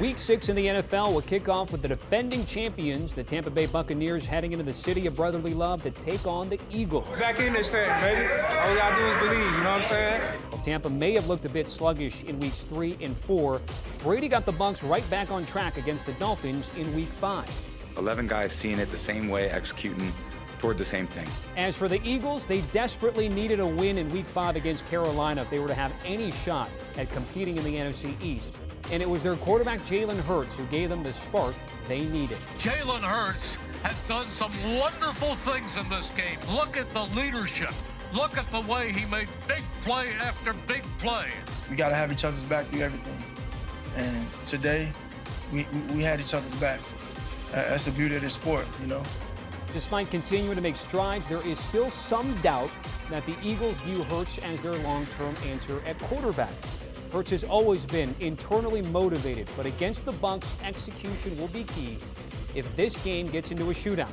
Week 6 in the NFL will kick off with the defending champions, the Tampa Bay Buccaneers, heading into the city of brotherly love to take on the Eagles. Back in this thing, baby. All we gotta do is believe, you know what I'm saying? Well, Tampa may have looked a bit sluggish in weeks 3 and 4. Brady got the Bucs right back on track against the Dolphins in week 5. 11 guys seeing it the same way, executing toward the same thing. As for the Eagles, they desperately needed a win in week 5 against Carolina if they were to have any shot at competing in the NFC East. And it was their quarterback, Jalen Hurts, who gave them the spark they needed. Jalen Hurts has done some wonderful things in this game. Look at the leadership. Look at the way he made big play after big play. We got to have each other's back through everything. And today, we had each other's back. That's the beauty of this sport, you know. Despite continuing to make strides, there is still some doubt that the Eagles view Hurts as their long-term answer at quarterback. Hurts has always been internally motivated, but against the Bucs, execution will be key if this game gets into a shootout.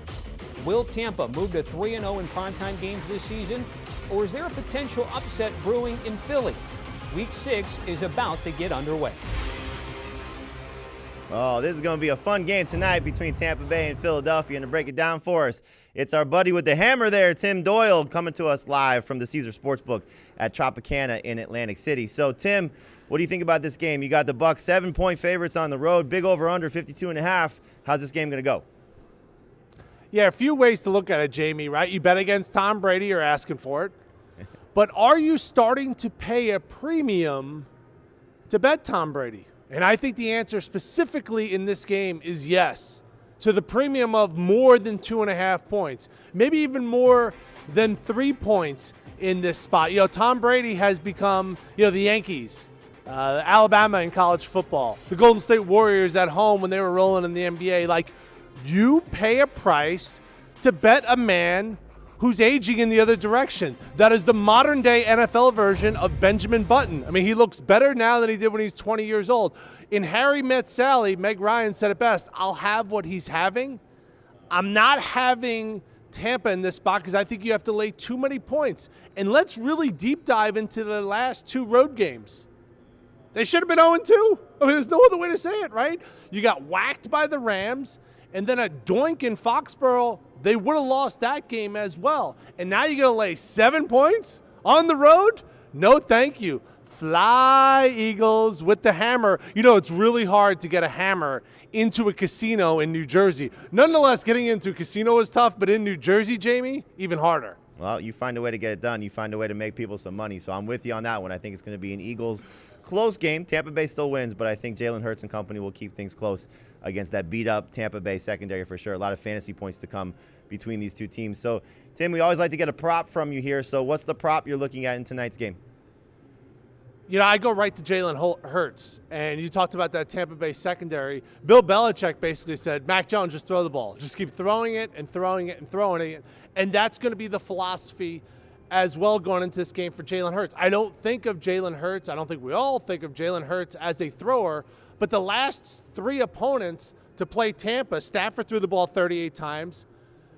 Will Tampa move to 3-0 in primetime games this season, or is there a potential upset brewing in Philly? Week 6 is about to get underway. Oh, this is going to be a fun game tonight between Tampa Bay and Philadelphia. And to break it down for us, it's our buddy with the hammer there, Tim Doyle, coming to us live from the Caesars Sportsbook at Tropicana in Atlantic City. So, Tim, what do you think about this game? You got the Bucs 7-point favorites on the road, big over-under 52.5. How's this game going to go? Yeah, a few ways to look at it, Jamie, right? You bet against Tom Brady, you're asking for it. But are you starting to pay a premium to bet Tom Brady? And I think the answer specifically in this game is yes, to the premium of more than 2.5 points, maybe even more than 3 points in this spot. You know, Tom Brady has become, the Yankees, Alabama in college football, the Golden State Warriors at home when they were rolling in the NBA. Like, you pay a price to bet a man who's aging in the other direction. That is the modern-day NFL version of Benjamin Button. I mean, he looks better now than he did when he's 20 years old. In Harry Met Sally, Meg Ryan said it best, I'll have what he's having. I'm not having Tampa in this spot because I think you have to lay too many points. And let's really deep dive into the last 2 road games. They should have been 0-2. I mean, there's no other way to say it, right? You got whacked by the Rams, and then a doink in Foxborough. They would have lost that game as well. And now you're going to lay 7 points on the road? No, thank you. Fly, Eagles, with the hammer. You know, it's really hard to get a hammer into a casino in New Jersey. Nonetheless, getting into a casino is tough, but in New Jersey, Jamie, even harder. Well, you find a way to get it done. You find a way to make people some money. So I'm with you on that one. I think it's going to be an Eagles close game. Tampa Bay still wins, but I think Jalen Hurts and company will keep things close against that beat-up Tampa Bay secondary for sure. A lot of fantasy points to come between these two teams. So, Tim, we always like to get a prop from you here. So what's the prop you're looking at in tonight's game? You know, I go right to Jalen Hurts, and you talked about that Tampa Bay secondary. Bill Belichick basically said, Mac Jones, just throw the ball. Just keep throwing it and throwing it and throwing it. And that's going to be the philosophy as well going into this game for Jalen Hurts. I don't think of Jalen Hurts, I don't think we all think of Jalen Hurts as a thrower, but the last 3 opponents to play Tampa, Stafford threw the ball 38 times,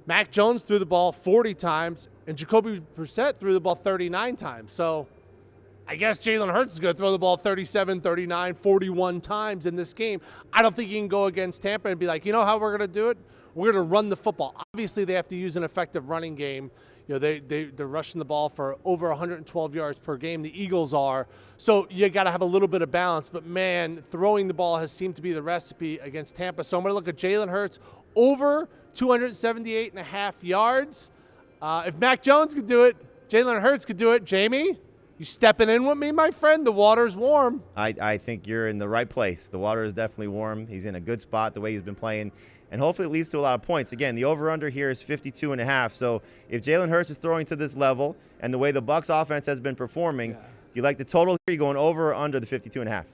Mac Jones threw the ball 40 times, and Jacoby Brissett threw the ball 39 times. So I guess Jalen Hurts is going to throw the ball 37, 39, 41 times in this game. I don't think you can go against Tampa and be like, you know how we're going to do it? We're going to run the football. Obviously, they have to use an effective running game. You know, they're rushing the ball for over 112 yards per game. The Eagles are. So you got to have a little bit of balance. But, man, throwing the ball has seemed to be the recipe against Tampa. So I'm going to look at Jalen Hurts over 278.5 yards. If Mac Jones could do it, Jalen Hurts could do it. Jamie, you stepping in with me, my friend? The water's warm. I think you're in the right place. The water is definitely warm. He's in a good spot the way he's been playing. And hopefully it leads to a lot of points. Again, the over-under here is 52.5. So if Jalen Hurts is throwing to this level and the way the Bucs offense has been performing, do you like the total here? You going over or under the 52.5?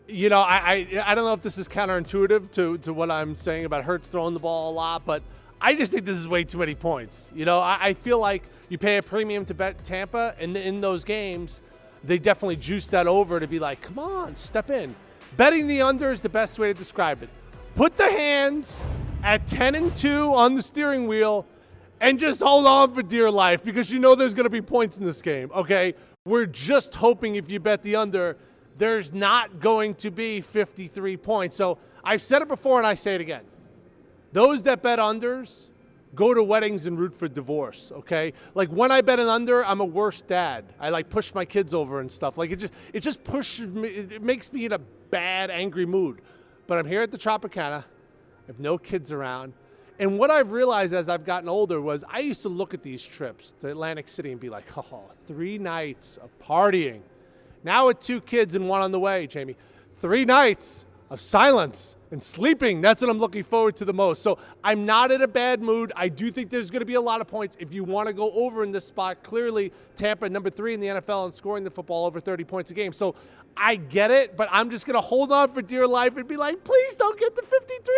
You know, I don't know if this is counterintuitive to what I'm saying about Hurts throwing the ball a lot, but I just think this is way too many points. You know, I feel like you pay a premium to bet Tampa, and in those games, they definitely juice that over to be like, come on, step in. Betting the under is the best way to describe it. Put the hands at 10-2 on the steering wheel and just hold on for dear life because you know there's going to be points in this game, okay? We're just hoping if you bet the under there's not going to be 53 points. So I've said it before and I say it again. Those that bet unders, go to weddings and root for divorce, okay? Like when I bet an under, I'm a worse dad. I like push my kids over and stuff. Like it just pushes me, it makes me in a bad, angry mood. But I'm here at the Tropicana. I have no kids around. And what I've realized as I've gotten older was I used to look at these trips to Atlantic City and be like, oh, 3 nights of partying. Now with 2 kids and 1 on the way, Jamie, 3 nights of silence and sleeping. That's what I'm looking forward to the most. So I'm not in a bad mood. I do think there's going to be a lot of points. If you want to go over in this spot, clearly Tampa number 3 in the NFL and scoring the football over 30 points a game. So I get it, but I'm just going to hold on for dear life and be like, please don't get to 53.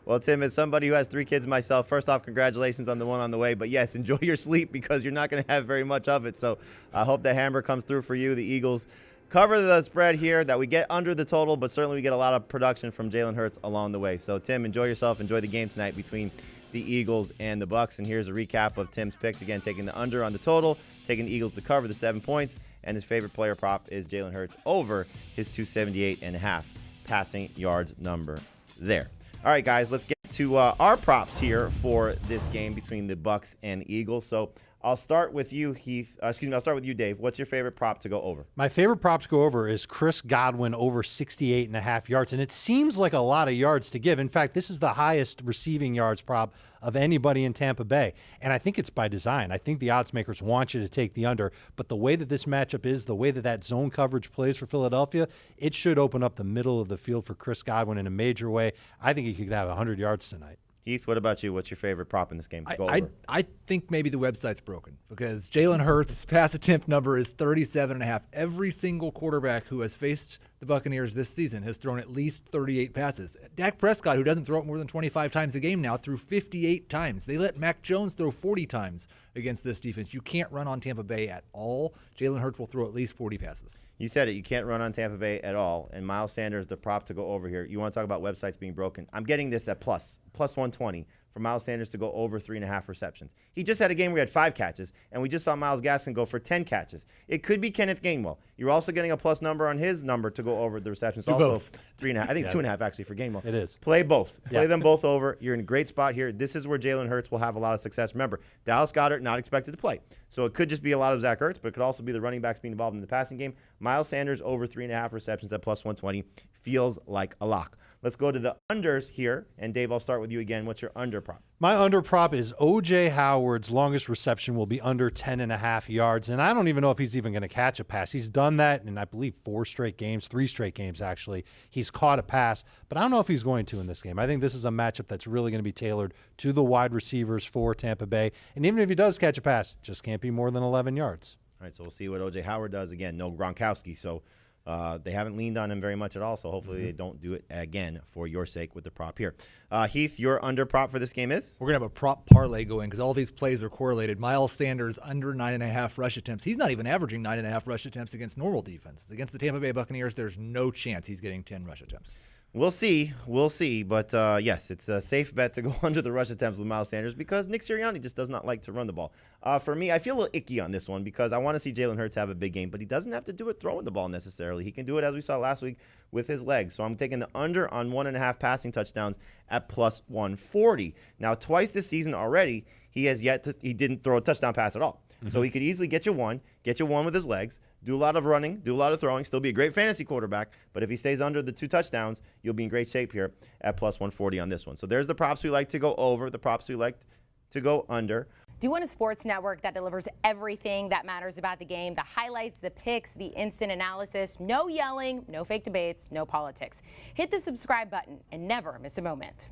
Well, Tim, as somebody who has 3 kids myself, first off, congratulations on the 1 on the way. But yes, enjoy your sleep because you're not going to have very much of it. So I hope the hammer comes through for you. The Eagles cover the spread here, that we get under the total, but certainly we get a lot of production from Jalen Hurts along the way. So, Tim, enjoy yourself. Enjoy the game tonight between the Eagles and the Bucs. And here's a recap of Tim's picks. Again, taking the under on the total, taking the Eagles to cover the 7 points, and his favorite player prop is Jalen Hurts over his 278.5 passing yards number there. All right, guys, let's get to our props here for this game between the Bucs and the Eagles. So I'll start with you, Heath. I'll start with you, Dave. What's your favorite prop to go over? My favorite prop to go over is Chris Godwin over 68.5 yards, and it seems like a lot of yards to give. In fact, this is the highest receiving yards prop of anybody in Tampa Bay, and I think it's by design. I think the odds makers want you to take the under, but the way that this matchup is, the way that zone coverage plays for Philadelphia, it should open up the middle of the field for Chris Godwin in a major way. I think he could have 100 yards tonight. Heath, what about you? What's your favorite prop in this game to go over? I think maybe the website's broken because Jalen Hurts' pass attempt number is 37.5. Every single quarterback who has faced the Buccaneers this season has thrown at least 38 passes. Dak Prescott, who doesn't throw it more than 25 times a game now, threw 58 times. They let Mac Jones throw 40 times against this defense. You can't run on Tampa Bay at all. Jalen Hurts will throw at least 40 passes. You said it. You can't run on Tampa Bay at all. And Miles Sanders, the prop to go over here. You want to talk about websites being broken? I'm getting this at plus 120 for Miles Sanders to go over 3.5 receptions. He just had a game where he had 5 catches, and we just saw Myles Gaskin go for 10 catches. It could be Kenneth Gainwell. You're also getting a plus number on his number to go over the receptions. Also, 3.5. I think it's 2.5 actually for Gainwell. It is. Play both. Play them both over. You're in a great spot here. This is where Jalen Hurts will have a lot of success. Remember, Dallas Goedert not expected to play. So it could just be a lot of Zach Ertz, but it could also be the running backs being involved in the passing game. Miles Sanders over 3.5 receptions at plus 120 feels like a lock. Let's go to the unders here. And Dave, I'll start with you again. What's your under prop? My under prop is O.J. Howard's longest reception will be under 10.5 yards. And I don't even know if he's even going to catch a pass. He's done that in, I believe, 3 straight games, actually. He's caught a pass, but I don't know if he's going to in this game. I think this is a matchup that's really going to be tailored to the wide receivers for Tampa Bay. And even if he does catch a pass, just can't be more than 11 yards. All right, so we'll see what O.J. Howard does. Again, no Gronkowski, so they haven't leaned on him very much at all, so hopefully they don't do it again for your sake with the prop here. Heath, your under prop for this game is? We're going to have a prop parlay going because all these plays are correlated. Miles Sanders under 9.5 rush attempts. He's not even averaging 9.5 rush attempts against normal defenses. Against the Tampa Bay Buccaneers, there's no chance he's getting 10 rush attempts. We'll see. But yes, it's a safe bet to go under the rush attempts with Miles Sanders because Nick Sirianni just does not like to run the ball. For me, I feel a little icky on this one because I want to see Jalen Hurts have a big game, but he doesn't have to do it throwing the ball necessarily. He can do it, as we saw last week, with his legs. So I'm taking the under on 1.5 passing touchdowns at plus 140. Now, twice this season already, he didn't throw a touchdown pass at all. So he could easily get you one with his legs, do a lot of running, do a lot of throwing, still be a great fantasy quarterback. But if he stays under the 2 touchdowns, you'll be in great shape here at plus 140 on this one. So there's the props we like to go over, the props we like to go under. Do you want a sports network that delivers everything that matters about the game? The highlights, the picks, the instant analysis, no yelling, no fake debates, no politics. Hit the subscribe button and never miss a moment.